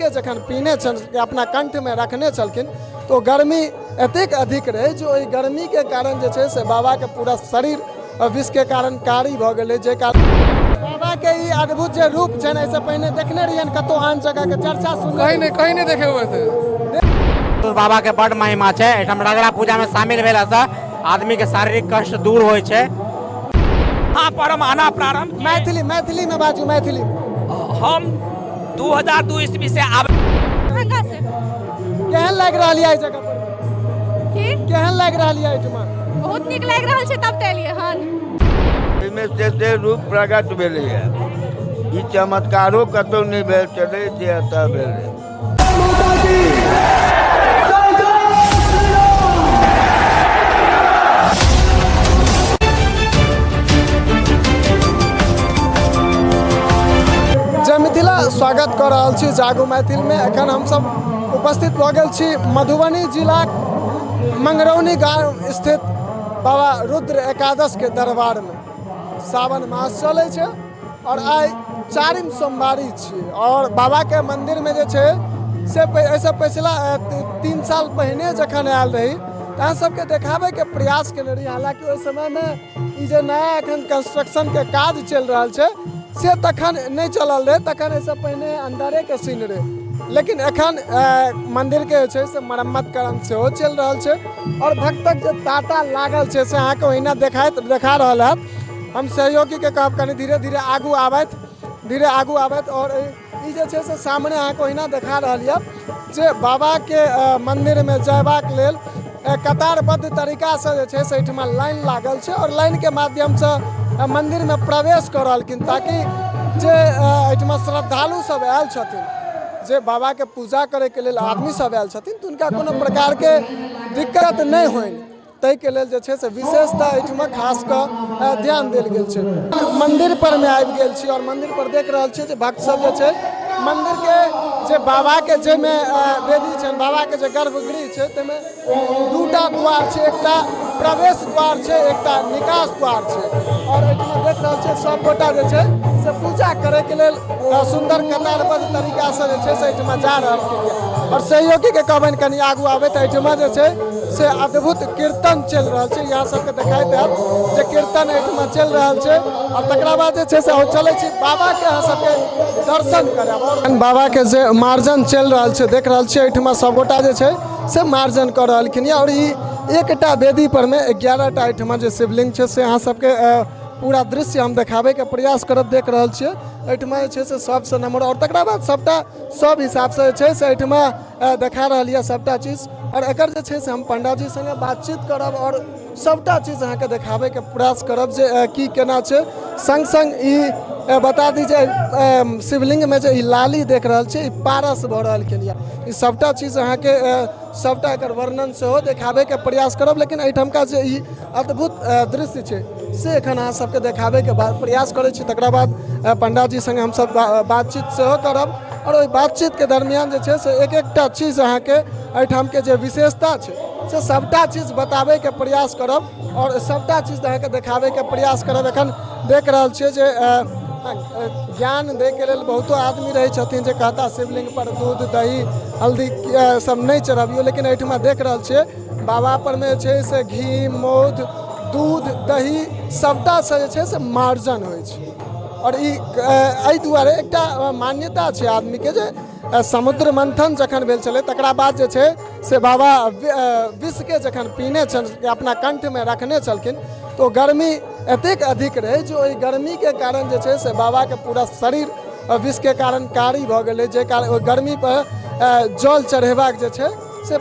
के जखन पीने अपना कंठ में रखने छलखिन तो गर्मी एतेक अधिक रहे जो ओहि गर्मी के कारण जे छे से बाबा के पूरा शरीर विष के कारण कारी भ गेलै जे कारण बाबा के ई अद्भुत जे रूप छन ऐसे पहले देखने रहियन कतो आन जगह के चर्चा सुन कहीं नहीं देखे हुए थे। तो बाबा के बड़ महिमा है। एठम रगड़ा पूजा में शामिल भेला से आदमी के शारीरिक कष्ट दूर होय छे। हाँ परम आना प्रारंभ मैथिली में बाजू मैथिली हम 2002 ईस्वी से आब केहन लाग रहल है जगह पर की केहन लाग रहल है एठमा बहुत निक लाग रहल छै तब ते एलियै हन एहिमे से रूप प्रकट भेलै है। ई चमत्कारो कतौ नहीं भेल छलै जे एतऽ भेलै। जय मिथिला स्वागत कर रहल छी जागो मैथिल में। एखन हम सब उपस्थित भ गेल छी मधुबनी जिला मंगरौनी गांव स्थित बाबा रुद्र एकादश के दरबार में। सावन मास चले छे और आई 4वीं सोमवारी छी और बाबा के मंदिर में जे छे से ऐसा पिछला 3 साल पहले जखन आयल रही तहाँ सबके देखावे के प्रयास केने रही। हालांकि उस समय में ई जे नया एखन कंस्ट्रक्शन के काज चल रहा छे से तखन नहीं चलल रहे, तखन ऐसा पहले अंदरे के सीन रहे। लेकिन एखन मंदिर के छे से मरम्मत काम सेहो चल रहा छे और भक्तक जे तांता लागल छे से अहाँ के ओहिना देखा रहल है। हम सहयोगी के कहब कनी धीरे धीरे आगू आबैत और ई जे छे से सामने अहाँ के ओहिना देखा रहल है जे बाबा के मंदिर में जयबाक लेल कतारबद्ध तरीका से जे छे से एठमा लाइन लागल छे और लाइन के माध्यम से मंदिर में प्रवेश कर रहलखिन ताकि जे एठमा श्रद्धालु सब आयल छथिन जे बाबा के पूजा करे के लेल आदमी सब आयल छथिन तो उनका कोनो प्रकार के दिक्कत नहीं होइन तै के लेल जे छे से विशेषता एठमा खास क ध्यान देल गेल छे। मंदिर पर में आबि गेल छी और मंदिर पर देख रहल छी जे भक्त सब जे छे मंदिर के जे बाबा के जे में वेदी छन बाबा के जे गर्भगृह छे तमे 2टा द्वार छे, एकटा प्रवेश द्वार छे एकटा निकास द्वार छे और एठमा देख रहल छे सब गोटा जे छे से पूजा करे के लेल सुंदर कतारबद्ध तरीका से जे छे से एठमा जा रहल छे और सहयोगी के कहबन कनी आगू आबे त एठमा जे छे से अद्भुत कीर्तन चल रहा छे। यहाँ सबके देखाई देत जे कीर्तन एठमा चल रहा छे और तकरा बाद जे छे से हो चले छी बाबा के यहाँ सबके दर्शन करब और बाबा के जे मार्जन चल रहा छे देख रहल छे एठमा सब गोटा जे छे से मार्जन कर रहलखिन और ई एकटा वेदी पर में 11टा एठमा जे शिवलिंग छे से अहाँ सबके पूरा दृश्य हम देखावे के प्रयास करब देख रहल छियै। एठमा जे छे से सबसे नंबर और तकरा बाद सबटा सब हिसाब से छे से एठमा देखा रहल यऽ सबटा चीज और एकर जे छे से हम पंडा जी संगे बातचीत करब और सबटा चीज अहाँ के देखावे के प्रयास करब जे की केना छे। संग संग ई बता दी जे शिवलिंग में जे लाली देख रहल छे ई पारस भ रहल के लिए ई सबटा चीज अहाँ के सबटा एकर वर्णन सेहो देखावे के प्रयास करब। लेकिन एठम का जे ई अद्भुत दृश्य छे से एखन अहाँ सबके देखावे के प्रयास करे छी। तकरा बाद पंडा जी संगे हम सब बातचीत सेहो करब और ओहि बातचीत के दरमियान जे छे से एक चीज अहाँ के एठम के जे विशेषता छे से सबटा चीज बतावे के प्रयास करब और सबटा चीज अहाँ के देखावे के प्रयास करब। एखन देख रहल छियै जे ज्ञान दे के लेल बहुतो आदमी रहे छथिन जे कहता शिवलिंग पर दूध दही हल्दी सब नहीं चढ़ाबियो, लेकिन एठमा देख रहल छियै बाबा पर में छे से घी मौध दूध दही सबटा से जे छे से मार्जन होइ छै और ई एहि दुआरे एकटा मान्यता छै आदमी के जे समुद्र मंथन जखन भेल छलै तकरा बाद जे छै से बाबा विष के जखन पीने अपना कंठ में रखने छलखिन तो गर्मी एतेक अधिक रहे जो ओहि गर्मी के कारण जे छै से बाबा के पूरा शरीर विष के कारण कारी भ गेलै जे कारण ओहि गर्मी पर जल चढ़ेबाक जे छै से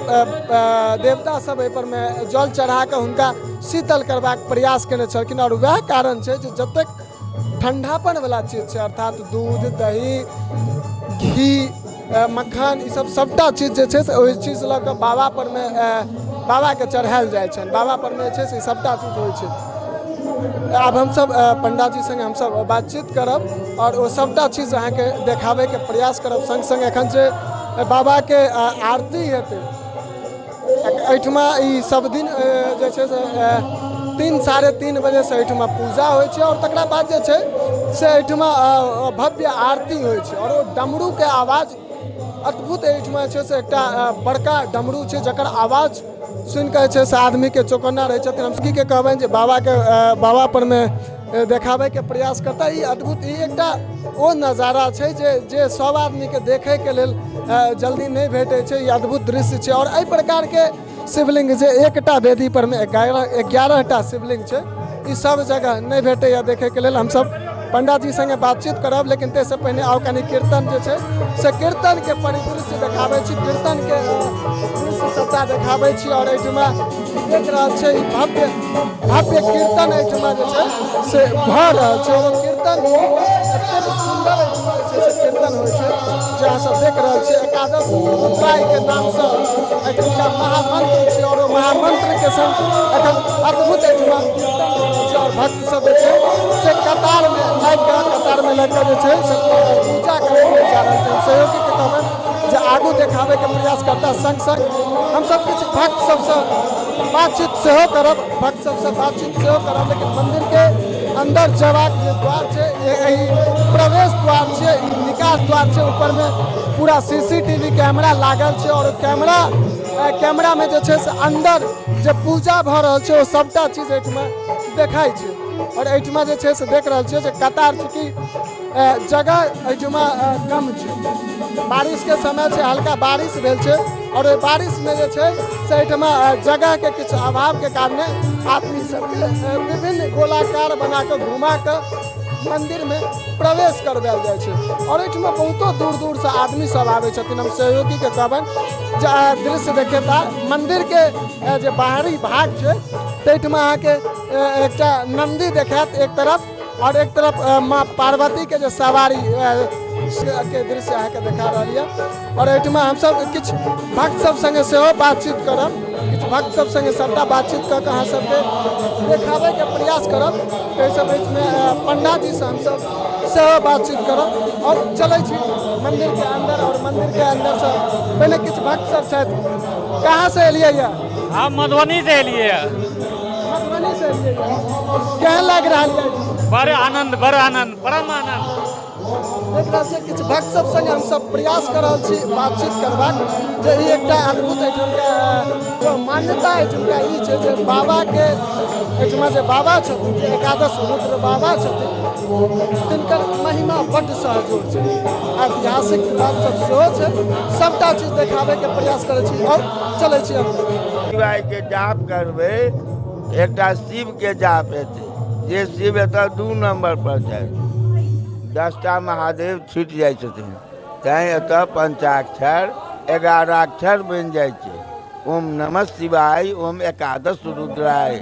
देवता सब एहि पर में जल चढ़ा के हुनका शीतल करबाक प्रयास केने छलखिन और वएह कारण छै जे जतेक ठंडापन वाला चीज छै अर्थात दूध दही घी मक्खन ई सब सबटा चीज जे छै से ओहि चीज लऽ कऽ बाबा पर में बाबा के चढ़ायल जाइ छनि बाबा पर में छै से सबटा चीज होइ छै। आब हम सब पंडा जी संगे हम सब बातचीत करब और ओ सबटा चीज अहाँ के देखावे के प्रयास करब। संग संग एखन जे बाबा के आरती हेतै एठमा ई सब दिन जे छै से 3 साढ़े 3 बजे से एठमा पूजा होइ छै और तकरा बाद जे छै से एठमा भव्य आरती होइ छै और ओ डमरू के आवाज अद्भुत एहिठमा जे छै से एकटा बड़का डमरू छै जकर आवाज सुनि कऽ जे छै से आदमीके चौकन्ना रहै छथिन। हम की के कहबनि जे बाबा परमे देखाबैके प्रयास करता। ई अद्भुत ई एकटा ओ नजारा छै जे सब आदमीके देखैके लेल जल्दी नहि भेटै छै। ई अद्भुत दृश्य छै। और एहि प्रकारके शिवलिंग जे एकटा वेदी परमे 11टा शिवलिंग छै, ई सब जगह नहीं भेटैया देखैके लेल। हमसब पंडित जी संगे बातचीत करब, लेकिन ताहिसँ पहिने आउ कनि कीर्तन जे छै से कीर्तनके परिदृश्य देखाबै छी, कीर्तनके दृश्य सबटा देखाबै छी। और एहिठमा देख रहल छै ई भव्य कीर्तन एहिठमा जे छै से भऽ रहल छै। और कीर्तन एतेक सुन्दर एहिठमा जे छै से कीर्तन होइ छै जे अहाँ सब देख रहल छियै। एकादश रुद्रायके नामसँ एहिठुमका महामंत्र छै और ओ महामंत्रके संग एखन अद्भुत एहिठमा कीर्तन भऽ रहल छै। और भक्त सब जे छै से कतारमे लागि कऽ जे छै से पूजा करै लेल जा रहल छै। सहयोगीके कहबनि जे आगू देखाबैके प्रयास करता। संग संग हमसब किछु भक्त सबसँ बातचीत सेहो करब, लेकिन मंदिरके अंदर जयबाक जे द्वार छै, प्रवेश द्वार छै, निकास द्वार छै, ऊपरमे पूरा CCTV कैमरा लागल छै। और कैमरामे जे छै से अंदर जे पूजा भऽ रहल छै ओ सबटा चीज एहिठमा देखाइ छै। और एहिठमा जे छै से देख रहल छियै जे कतार चूँकि जगह एहिठमा कम छै, बारिशके समय छै, हल्का बारिश भेल छै। और ओहि बारिशमे जे छै से एहिठमा जगहके किछु अभावके कारणे आदमी सबके विभिन्न गोलाकार बना कऽ घुमा कऽ मंदिरमे प्रवेश करवायल जाइ छै। और एहिठमा बहुतो दूर दूरसँ आदमी सब आबै छथिन। हम सहयोगीके कहबनि जे दृश्य देखेता मंदिरके जे बाहरी भाग छै ताहिठमा अहाँके एकटा नंदी देखायत एक तरफ, और एक तरफ माँ पार्वतीके जे सवारी के दृश्य अहाँके देखा रहल यऽ। और एहिठमा हमसब किछु भक्त सब संगे सेहो बातचीत करब, किछु भक्त सब संगे सबटा बातचीत कऽ कऽ अहाँ सबके देखाबैके प्रयास करब। ताहि सब बीचमे पंडित जी से हमसब सेहो बातचीत करब और चलै छी मंदिरके अंदर। और मंदिरके अंदर से पहले किछु भक्त सब छथि। कहाँ से एलियै यऽ? हम मधुबनी से एलियै। मधुबनी से एलियै यऽ। केहन लागि रहल यऽ? बड़ आनंद, परम आनंद। देख रहल छियै किछु भक्त सब संगे हमसब प्रयास कर रहल छी बातचीत करबाक, जे ई एकटा अद्भुत एहिठुमका जो मान्यता एहिठुमका ई छै जे बाबाके एहिठुमा जे बाबा छथिन, जे एकादश रुद्र बाबा छथिन, तिनकर महिमा बड्ड सहजोर छै, ऐतिहासिक बात सब सेहो छै। सबटा चीज देखाबैके प्रयास करै छी और चलै छी अंदर। शिवायके जाप करबै एकटा शिवके जाप हेतै, जे शिव एतऽ 2 नंबर पर छै। 10टा महादेव छुटि जाइ छथिन, तैँ एतऽ पंचाक्षर 11 अक्षर बनि जाइ छै। ओम नमः शिवाय, ओम एकादश रुद्राय,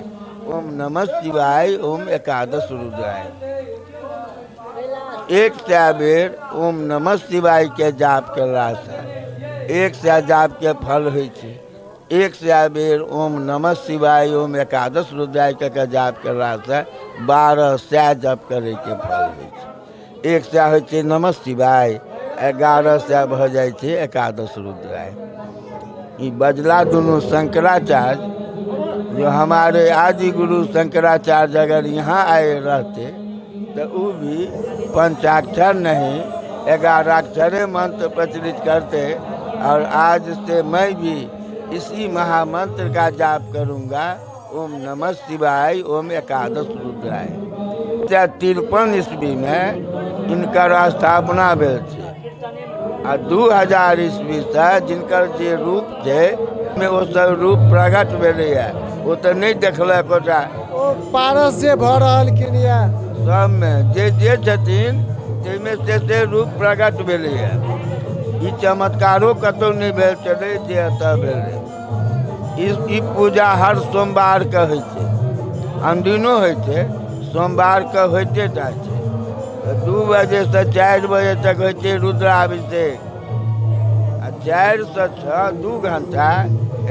ओम नमः शिवाय, ओम एकादश रुद्राय। 100 बेर ओम नमः शिवाय के जाप केलासँ 100 जाप के फल होइ छै। 100 बेर ओम नमः शिवाय, ओम एकादश रुद्राय के जाप केलासँ 1200 जप करैके फल होइ छै। 100 होइ छै नमः शिवाय, 1100 भऽ जाइ छै एकादश रुद्राय। ये बजला दोनों शंकराचार्य, जो हमारे आदि गुरु शंकराचार्य अगर यहाँ आए रहते तो वो भी पंचाक्षर नहीं 11 अक्षरे मंत्र प्रचलित करते। और आज से मैं भी इसी महामंत्र का जाप करूँगा, ओम नमः शिवाय, ओम एकादश रुद्राय। 53 ईस्वी में इनकर स्थापना भेल छै। आ 2000 ईस्वी से जिनकर जे रूप छै में वो सब रूप प्रकट भेलैया, वो तो नहीं देखलक ओकरा। ओ पारस जे भऽ रहलखिन यऽ सबमे जे छथिन ताहिमे से रूप प्रकट भेलैया। ई चमत्कारो कतौ नहीं भेल छलै जे एतऽ भेलै। ई पूजा हर सोमवार के होइ छै, अनदिनो होइ छै, सोमवार के होइते टा छै। 2 बजे से 4 बजे तक होइ छै रुद्राभिषेक। आ 4 से 6 2 घंटा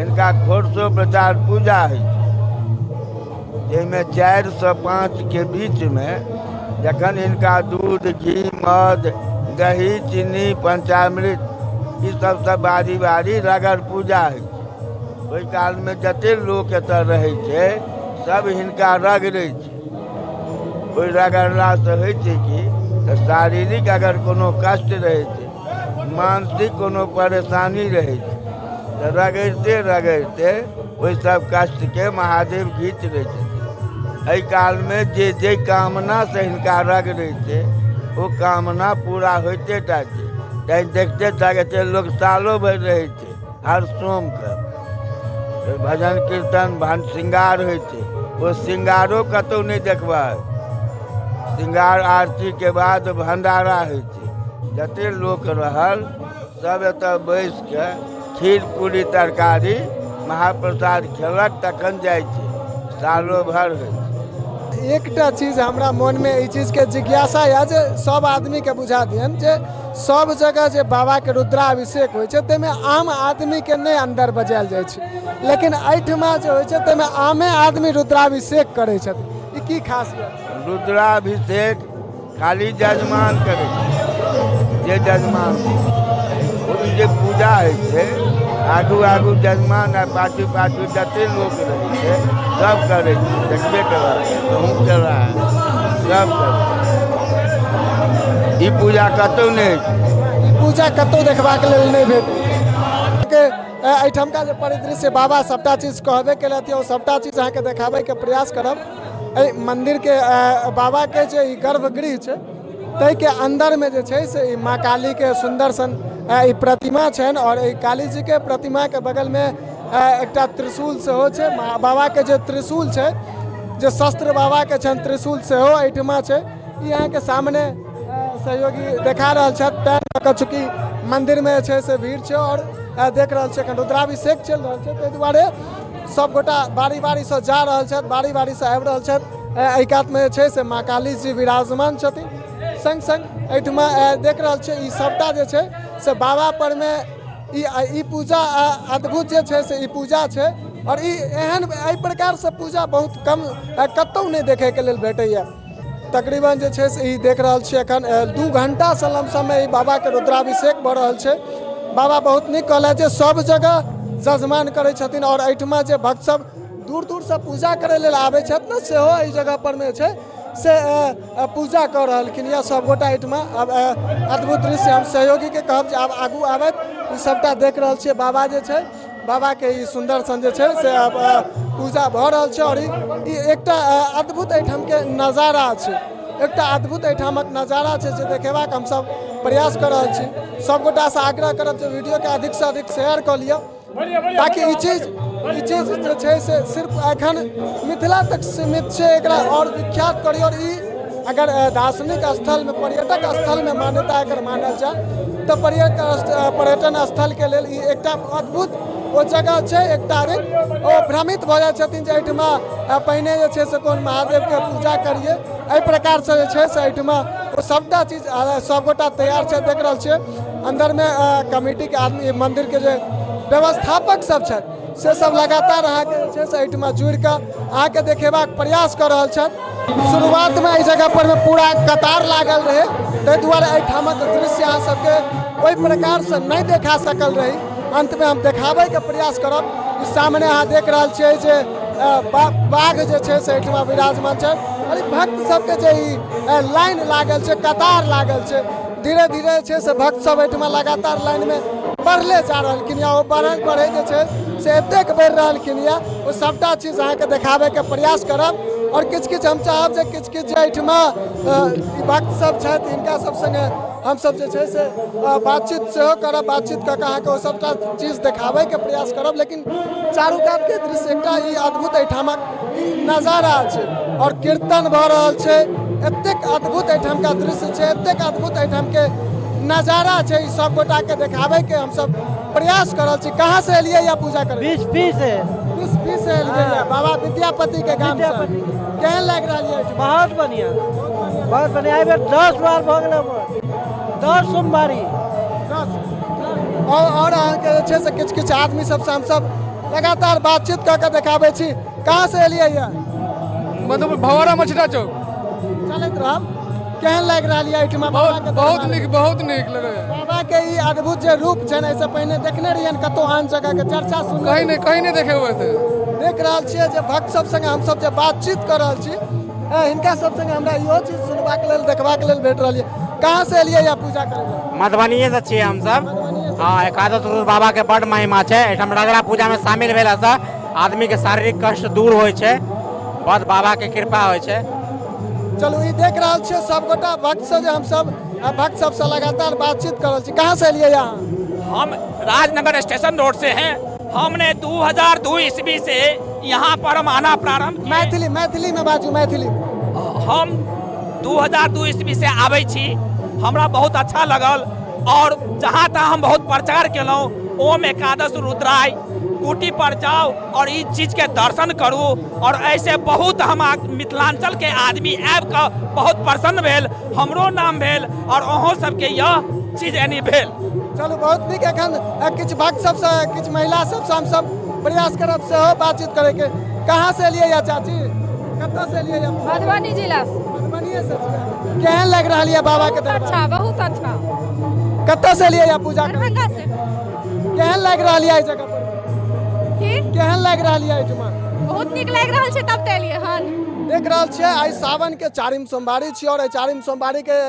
इनका घोरसो प्रचार पूजा होइ छै, जाहिमे 4 से 5 के बीच में जखन इनका दूध, घी, मध, दही, चीनी, पंचामृत ई सब बारी बारी रगड़ पूजा होइ छै। ओहि काल में जते लोक एतऽ रहै छै सब हिनका रगड़ै छै। ओहि रगड़लासँ होइ छै कि तऽ शारीरिक अगर कोनो कष्ट रहै छै, मानसिक कोनो परेशानी रहे तो रगड़ते रगड़ते वही सब कष्ट के महादेव घीच रहे थे। एहि काल में जे जे कामना से हिनका रगड़े थे वो कामना पूरा होते टा छै। कहीं देखते थे लोग सालों भर रहे थे हर सोम के भजन कीर्तन भान श्रृंगार होते वो श्रृंगारो कतौ नहीं देखबा। श्रृंगार आरती के बाद भंडारा होते जते लोग रहल सब एतऽ बैस के खीर पूरी तरकारी महाप्रसाद खेलक तखन जाइ छै सालों भर होइ। एकटा चीज हमरा मन में ई चीज के जिज्ञासा है जे सब आदमी के बुझा दियन जे सब जगह जे बाबा के रुद्राभिषेक होइ छै ताहिमे आम आदमी के नहीं अंदर बजायल जाइ छै, लेकिन एहिठमा जे होइ छै ताहिमे आमे आदमी रुद्राभिषेक करै छथिन। ई की खासियत छै? रुद्राभिषेक खाली जजमान करे जे जजमान जे पूजा होइ छै आगू आगू जजमान आ पाछू पाछू जते लोग रहे छै सब करे छै। देखबे करब कहूँ चला सब करे। ई पूजा कतौ नहीं छै। पूजा कतौ देखबाक लेल नहीं भेट एहिठमका जे परिदृश्य बाबा सबटा चीज कहबे केलथि ओ सबटा चीज अहाँके देखाबै के प्रयास करब। एहि मंदिर के बाबा के जे ई गर्भगृह छै ताहि के अंदर में जे छै से ई माँ काली के सुंदर सन ई प्रतिमा छनि और ई काली जी के प्रतिमा के बगल में एकटा त्रिशूल सेहो छै। बाबा के जे त्रिशूल छै जे शस्त्र बाबा के छनि त्रिशूल सेहो एहिठमा छै। ई अहाँके सामने सहयोगी देखा रहल छथि तैं चूँकि मंदिर में छै से भीड़ छै और देख रहल छै एखन रुद्राभिषेक चलि रहल छै ताहि दुआरे सब गोटा बारी बारी से जा रहल छथि बारी बारी से आबि रहल छथि। एहि कात में छै से माँ काली जी विराजमान छथिन। संग संग एहिठमा देख रहल छै ई सबटा जे छै से बाबा पर में ई पूजा अद्भुत जे छै से ई पूजा छै और ई एहन एहि प्रकार से पूजा बहुत कम कतौ नहीं देखे के लेल भेटैया। तकरीबन जे छै से ई देख रहल छियै एखन 2 घंटा से लमसम में ई बाबा के रुद्राभिषेक भऽ रहल छै। बाबा बहुत नीक कहलथि जे सब जगह जजमान करै छथिन और एहिठमा जे भक्त सब दूर दूर से पूजा करे लेल आबै छथि ने सेहो एहि जगह पर में छै से पूजा कर रहलखिन या सब गोटा एहिठमा। अब अद्भुत दृश्य हम सहयोगी के कहब जे आब आगू आबैत ई सबटा देख रहल छियै बाबा जे छै बाबा के ई सुंदर सन जे छै से पूजा भऽ रहल छै और ई एकटा अद्भुत एहिठाम के नजारा छै एकटा अद्भुत एहिठामक नजारा छै जे देखेबाक हम सब प्रयास कर रहल छी। सब गोटा से आग्रह करब जे वीडियो के अधिक से अधिक शेयर कऽ लिअ ताकि ई चीज जे छै से सिर्फ एखन मिथिला तक सीमित छै एकरा और विख्यात करी और ई अगर दार्शनिक स्थल में पर्यटक स्थल में मान्यता अगर मानल जाए तो पर्यटन स्थल के लेल ई एकटा अद्भुत वो जगह छै। एकटा ओ भ्रमित भऽ जाइ छथिन जे एहिठमा पहिने जे छै से कोन महादेव के पूजा करिए एहि प्रकार से जे छै से एहिठमा वो सबटा चीज सब गोटा तैयार छै। देख रहल छियै अंदर में कमिटी के आदमी मंदिर के जे व्यवस्थापक सब छथि से सब लगातार अहाँके जे छै से एहिठमा जुड़ि कऽ अहाँके देखेबाक प्रयास कर रहल छथि। शुरुआत में एहि जगह पर में पूरा कतार लागल रहे ताहि दुआरे एहिठामक दृश्य अहाँ सबके ओहि प्रकार से नहीं देखा सकल रही। अंत में हम देखाबै के प्रयास करब। सामने अहाँ देख रहल छियै जे बाघ जे छै से एहिठमा विराजमान छै और भक्त सबके जे ई लाइन लागल छै कतार लागल छै धीरे धीरे छै से भक्त सब एहिठमा लगातार लाइन में बढ़ले जा रहलखिन या ओ बढ़े जे छै से एतेक बढ़ि रहलखिन या ओ सबटा चीज अहाँके देखाबै के प्रयास करब और किछु किछु हम चाहब जे किछु किछु जे एहिठमा भक्त सब छथि हिनका सब संगे हम सब जे छै से बातचीत सेहो करब। बातचीत कऽ कऽ अहाँके ओ सबटा चीज देखाबै के प्रयास करब। लेकिन चारू कात के दृश्य एकटा ई अद्भुत एहिठामक नजारा छै और कीर्तन भऽ रहल छै। एतेक अद्भुत एहिठाम का दृश्य छै एतेक अद्भुत एहिठाम के नजारा छै ई सब गोटा के देखाबै के हम सब प्रयास कर रहल छी। कहाँ से एलियै या पूजा करे? 20 से 20 से एलियै बाबा विद्यापति के गाम से। केहन लागि रहल है? बहुत बढ़िया बहुत बढ़िया। एहि बेर 10 बार भऽ गेलै 10 सोमवारी। और अहाँके जे छै से किछु किछु आदमी सबसे हम सब लगातार बातचीत कऽ के देखाबै छी। कहाँ से एलियै या? मतलब भवरा मछरा चौक चलैत रहब। केहन लागि रहल है एहिठमा? बहुत नीक लगे। बाबा के ई अद्भुत जे रूप छै एहिसँ पहिने देखने रहियै कतौ आन जगह के चर्चा सुन कहीं नहीं देखे हुए थे। देख रहल छियै जे भक्त सब संगे हम सब जे बातचीत कर रहल छी हिनका सब संगे हमरा इहो चीज सुनबाक लेल देखबाक लेल भेट रहल है। कहाँ से एलिए या पूजा करे? मधुबनी से छियै हम सब। हाँ, एकादश रुद्र बाबा के बड़ महिमा छै। एठाम रगड़ा पूजा में शामिल भेला से आदमी के शारीरिक कष्ट दूर होइ छै। बहुत बाबा के कृपा होइ छै। चलू ई देख रहल छियै सब गोटा भक्त से जे हम सब भक्त सब से लगातार बातचीत कर रहल छी। कहाँ से एलिए यहाँ? हम राजनगर स्टेशन रोड से हैं। हमने 2002 ईस्वी से यहाँ पर हम आना प्रारंभ किए। मैथिली में बाजू, मैथिली। हम 2002 ईस्वी से आबै छी। हमरा बहुत अच्छा लगल और जहाँ तहाँ हम बहुत प्रचार केलहुँ ओम एकादश रुद्राय कुटी पर जाओ और इस चीज के दर्शन करू। और ऐसे बहुत हम मिथिलांचल के आदमी आबि कऽ बहुत प्रसन्न भेल, हमरो नाम भेल और अहों सबके यह चीज एनी भेल। चलू बहुत नीक। एखन किछु भक्त सबसे किछु महिला सबसे हम सब प्रयास करब सेहो बातचीत करे के। कहाँ से एलिए या चाची? कतऽ से एलिए या? मधुबनी जिला से। मधुबनीये से छियै। केहन लग रहल यऽ बाबा के दरबार? अच्छा, बहुत अच्छा। कतऽ से एलिए या पूजा करे? दरभंगा से। केहन लग रहल यऽ एहि जगह पर? की? केहन लग रहल यऽ एहिठमा? बहुत नीक लागि रहल छै तब तऽ एलियै हन। देख रहल छियै आइ सावन के चारिम सोमवारी छियै और चारिम सोमवारी के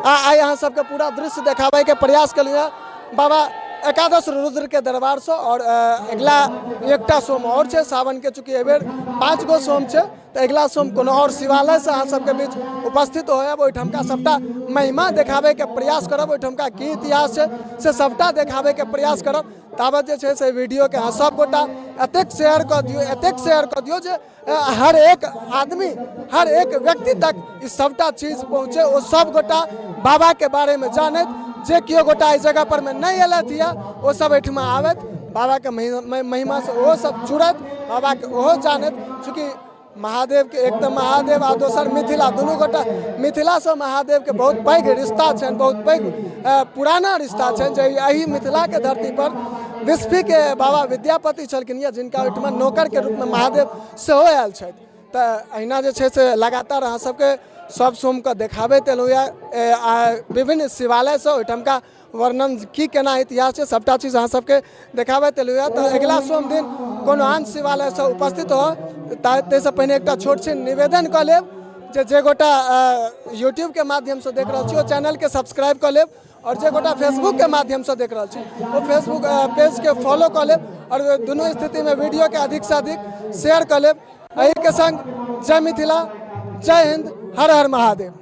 आइ अहाँ सबके पूरा दृश्य देखाबै के प्रयास केलियै बाबा एकादश रुद्र के दरबार से। और अगला एकटा सोम और छै सावन के, चूँकि एहि बेर 5 गो सोम छै तो अगला सोम कोनो और शिवालय से अहाँ सबके बीच उपस्थित होयब। ओहिठामका सबटा महिमा देखाबै के प्रयास करब, ओहिठामका की इतिहास छै से सबटा देखाबै के प्रयास करब। ताबत जे छै से वीडियो के अहाँ सब गोटा एतेक शेयर कऽ दियौ, एतेक शेयर कऽ दियौ जे हर एक आदमी, हर एक व्यक्ति तक ई सबटा चीज पहुँचे। ओ सब गोटा बाबा के बारे में जानैत, जे केओ गोटा इस जगह पर में नहीं एलथि या वो सब एठमा आबैत, बाबा के महिमा से ओहो सब जुड़त, बाबा के ओहो जानैत। चूँकि महादेव के एक तो महादेव आ दोसर मिथिला, दुनू गोटा मिथिला से महादेव के बहुत पैघ रिश्ता छनि, बहुत पैघ पुराना रिश्ता छनि। जे एही मिथिला के धरती पर विस्फी के बाबा विद्यापति छलखिन या जिनका ओहिठमा नौकर के रूप में महादेव सेहो आयल छथि। तो अहिना जे छै से लगातार अहाँ सबके सब सोम के देखाबैत एलहुँ या विभिन्न शिवालय से ओहिठामका वर्णन की केना इतिहास छै सबटा चीज अहाँ सबके देखाबैत एलहुँ या। तो अगिला सोम दिन कोनो आन शिवालय से उपस्थित हो ताहिसँ पहिने एकटा छोट छिन निवेदन कऽ लेब जे गोटा यूट्यूब के माध्यम से देख रहल छी ओ चैनल के सब्सक्राइब कऽ लेब, और जे गोटा फेसबुक के माध्यम से देख रहल छी वो फेसबुक पेज के फॉलो कऽ लेब, और दुनू स्थिति में वीडियो के अधिक से अधिक शेयर कऽ लेब। एही के संग जय मिथिला, जय हिंद, हर हर महादेव।